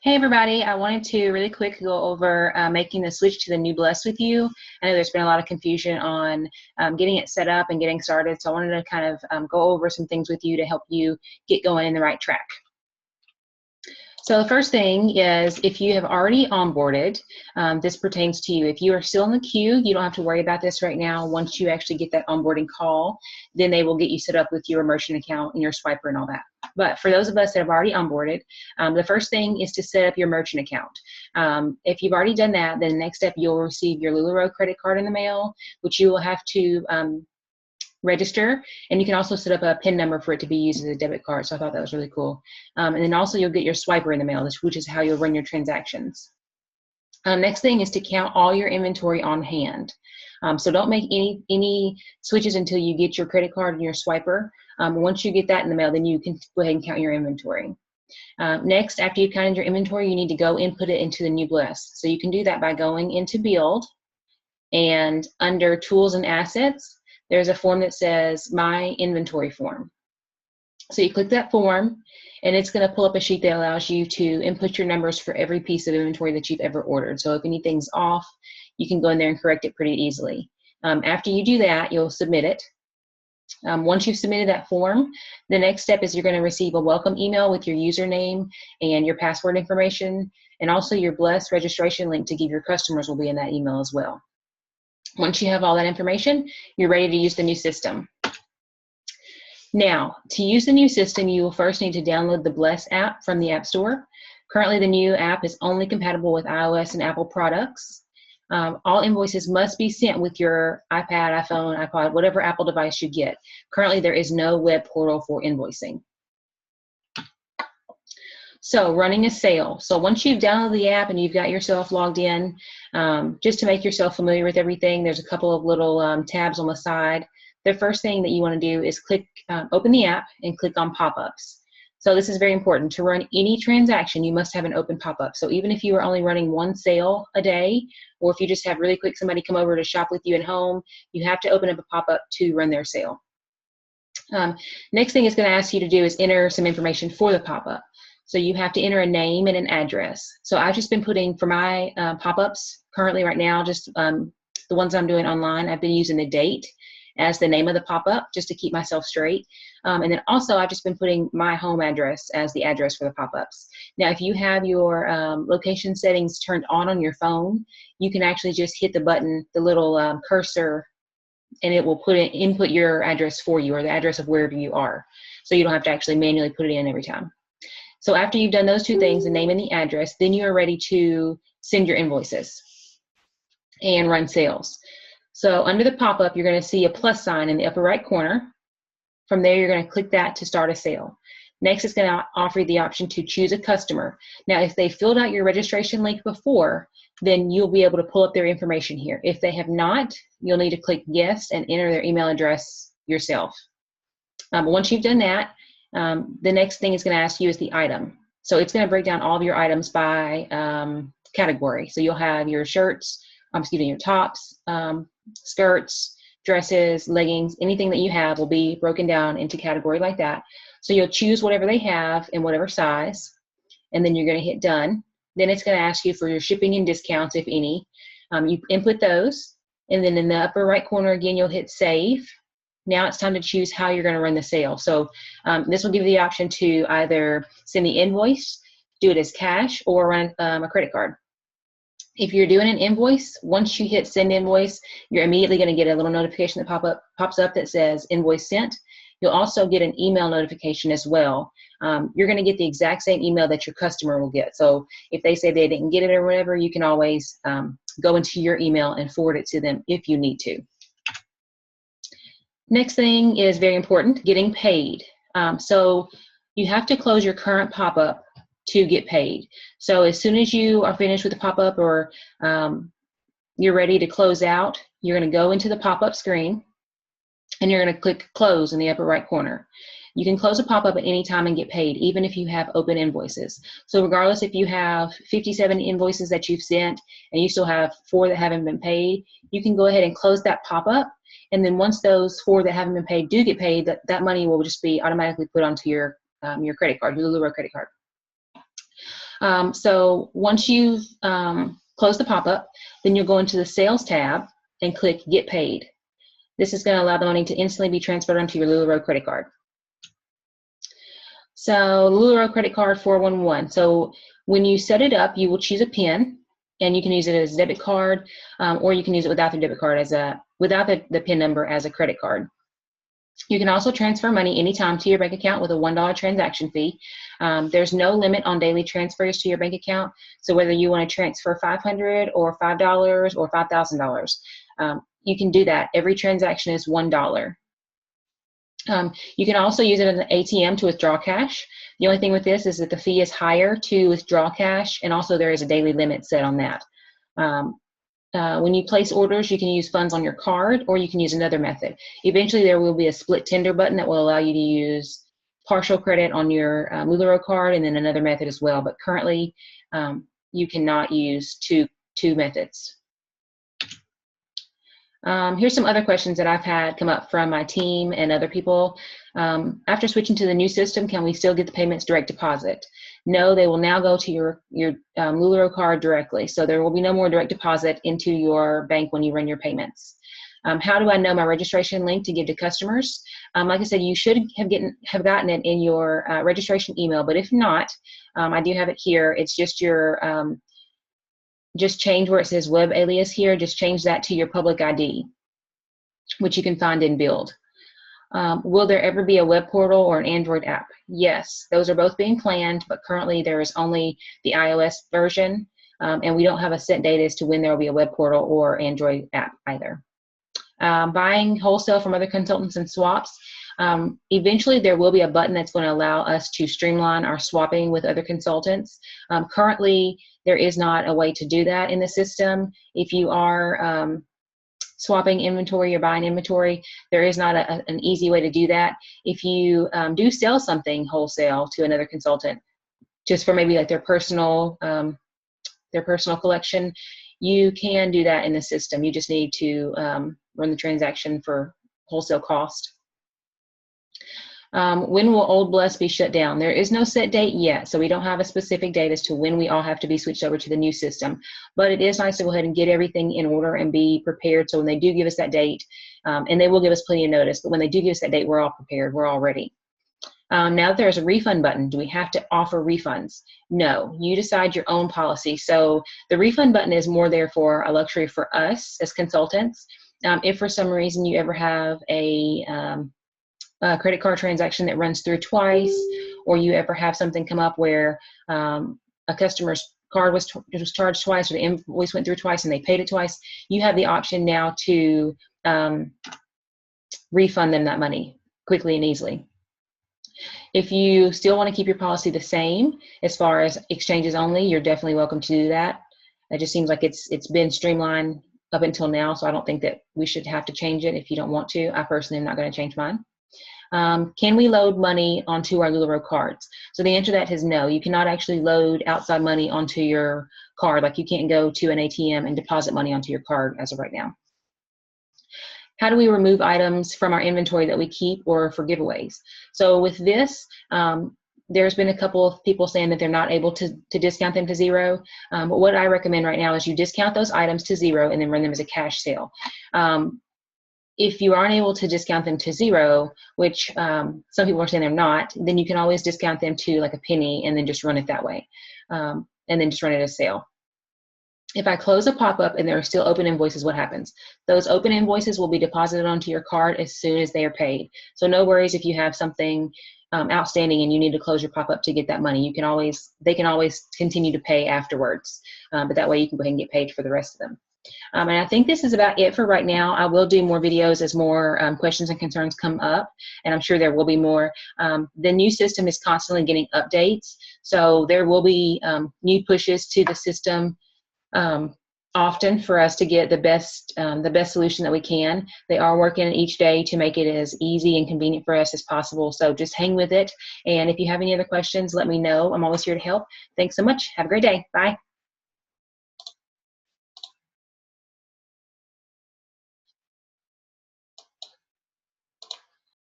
Hey everybody, I wanted to really quick go over making the switch to the new Bless with you. I know there's been a lot of confusion on getting it set up and getting started, so I wanted to kind of go over some things with you to help you get going in the right track. So the first thing is, if you have already onboarded, this pertains to you. If you are still in the queue, you don't have to worry about this right now. Once you actually get that onboarding call, then they will get you set up with your merchant account and your swiper and all that. But for those of us that have already onboarded, the first thing is to set up your merchant account. If you've already done that, then the next step, you'll receive your LuLaRoe credit card in the mail, which you will have to register, and you can also set up a PIN number for it to be used as a debit card. So I thought that was really cool. And then also you'll get your swiper in the mail, which is how you'll run your transactions. Next thing is to count all your inventory on hand. So don't make any switches until you get your credit card and your swiper. Once you get that in the mail, then you can go ahead and count your inventory. Next, after you've counted your inventory, you need to go input it into the new Bless. So you can do that by going into Build, and under Tools and Assets, there's a form that says My Inventory Form. So you click that form, and it's going to pull up a sheet that allows you to input your numbers for every piece of inventory that you've ever ordered. So if anything's off, you can go in there and correct it pretty easily. After you do that, you'll submit it. Once you've submitted that form, the next step is you're going to receive a welcome email with your username and your password information, and also your Bless registration link to give your customers will be in that email as well. Once you have all that information, you're ready to use the new system. Now, to use the new system, you will first need to download the Bless app from the App Store. Currently, the new app is only compatible with iOS and Apple products. All invoices must be sent with your iPad, iPhone, iPod, whatever Apple device you get. Currently, there is no web portal for invoicing. So running a sale. So once you've downloaded the app and you've got yourself logged in, just to make yourself familiar with everything, there's a couple of little tabs on the side. The first thing that you want to do is click, open the app and click on pop-ups. So this is very important. To run any transaction, you must have an open pop-up. So even if you are only running one sale a day, or if you just have really quick somebody come over to shop with you at home, you have to open up a pop-up to run their sale. Next thing it's going to ask you to do is enter some information for the pop-up. So you have to enter a name and an address. So I've just been putting, for my pop-ups currently right now, just the ones I'm doing online, I've been using the date as the name of the pop-up just to keep myself straight. And then also I've just been putting my home address as the address for the pop-ups. Now, if you have your location settings turned on your phone, you can actually just hit the button, the little cursor, and it will input your address for you, or the address of wherever you are. So you don't have to actually manually put it in every time. So after you've done those two things, the name and the address, then you are ready to send your invoices and run sales. So under the pop-up, you're going to see a plus sign in the upper right corner. From there, you're going to click that to start a sale. Next, it's going to offer you the option to choose a customer. Now, if they filled out your registration link before, then you'll be able to pull up their information here. If they have not, you'll need to click yes and enter their email address yourself. Once you've done that, the next thing it's going to ask you is the item. So it's going to break down all of your items by category. So you'll have your shirts, your tops, skirts, dresses, leggings, anything that you have will be broken down into category like that. So you'll choose whatever they have in whatever size, and then you're going to hit done. Then it's going to ask you for your shipping and discounts, if any. You input those, and then in the upper right corner again, you'll hit save. Now it's time to choose how you're going to run the sale. So this will give you the option to either send the invoice, do it as cash, or run a credit card. If you're doing an invoice, once you hit send invoice, you're immediately going to get a little notification that pops up that says invoice sent. You'll also get an email notification as well. You're going to get the exact same email that your customer will get. So if they say they didn't get it or whatever, you can always go into your email and forward it to them if you need to. Next thing is very important, getting paid. So you have to close your current pop-up to get paid. So as soon as you are finished with the pop-up, or you're ready to close out, you're going to go into the pop-up screen and you're going to click close in the upper right corner. You can close a pop-up at any time and get paid, even if you have open invoices. So regardless if you have 57 invoices that you've sent and you still have 4 that haven't been paid, you can go ahead and close that pop-up. And then once those 4 that haven't been paid do get paid, that money will just be automatically put onto your credit card, your LuLaRoe credit card. So once you've closed the pop-up, then you'll go into the Sales tab and click Get Paid. This is going to allow the money to instantly be transferred onto your LuLaRoe credit card. So LuLaRoe credit card 411. So when you set it up, you will choose a PIN, and you can use it as a debit card, or you can use it without the debit card without the PIN number as a credit card. You can also transfer money anytime to your bank account with a $1 transaction fee. There's no limit on daily transfers to your bank account. So whether you want to transfer $500 or $5 or $5,000, you can do that. Every transaction is $1. You can also use it as an ATM to withdraw cash. The only thing with this is that the fee is higher to withdraw cash, and also there is a daily limit set on that. When you place orders, you can use funds on your card, or you can use another method. Eventually, there will be a split tender button that will allow you to use partial credit on your LuLaRoe card, and then another method as well. But currently, you cannot use two methods. Here's some other questions that I've had come up from my team and other people. After switching to the new system, can we still get the payments direct deposit? No, they will now go to your LuLaRoe card directly. So there will be no more direct deposit into your bank when you run your payments. How do I know my registration link to give to customers? Like I said, you should have gotten it in your registration email, but if not, I do have it here. It's just your just change where it says web alias here, just change that to your public ID, which you can find in Build. Will there ever be a web portal or an Android app? Yes, those are both being planned, but currently there is only the iOS version, and we don't have a set date as to when there will be a web portal or Android app either. Buying wholesale from other consultants and swaps. Eventually there will be a button that's going to allow us to streamline our swapping with other consultants. Currently, there is not a way to do that in the system. If you are swapping inventory or buying inventory, there is not an easy way to do that. If you do sell something wholesale to another consultant, just for maybe like their personal collection, you can do that in the system. You just need to run the transaction for wholesale cost. When will Old Bless be shut down? There is no set date yet, so we don't have a specific date as to when we all have to be switched over to the new system. But it is nice to go ahead and get everything in order and be prepared, so when they do give us that date, and they will give us plenty of notice, but when they do give us that date, we're all prepared, we're all ready. Now that there's a refund button, do we have to offer refunds? No, you decide your own policy. So the refund button is more there for a luxury for us as consultants. If for some reason you ever have a credit card transaction that runs through twice, or you ever have something come up where a customer's card was charged twice, or the invoice went through twice and they paid it twice, you have the option now to refund them that money quickly and easily. If you still want to keep your policy the same as far as exchanges only, you're definitely welcome to do that. It just seems like it's been streamlined up until now, so I don't think that we should have to change it if you don't want to. I personally am not going to change mine. Can we load money onto our LuLaRoe cards? So the answer to that is no. You cannot actually load outside money onto your card. Like you can't go to an ATM and deposit money onto your card as of right now. How do we remove items from our inventory that we keep or for giveaways? So with this, there's been a couple of people saying that they're not able to discount them to zero. But what I recommend right now is you discount those items to zero and then run them as a cash sale. If you aren't able to discount them to zero, which some people are saying they're not, then you can always discount them to like a penny and then just run it that way. And then just run it as sale. If I close a pop-up and there are still open invoices, what happens? Those open invoices will be deposited onto your card as soon as they are paid. So no worries if you have something outstanding and you need to close your pop-up to get that money. They can always continue to pay afterwards, but that way you can go ahead and get paid for the rest of them. And I think this is about it for right now. I will do more videos as more questions and concerns come up, and I'm sure there will be more. The new system is constantly getting updates, so there will be new pushes to the system often for us to get the best solution that we can. They are working each day to make it as easy and convenient for us as possible. So just hang with it. And if you have any other questions, let me know. I'm always here to help. Thanks so much. Have a great day. Bye.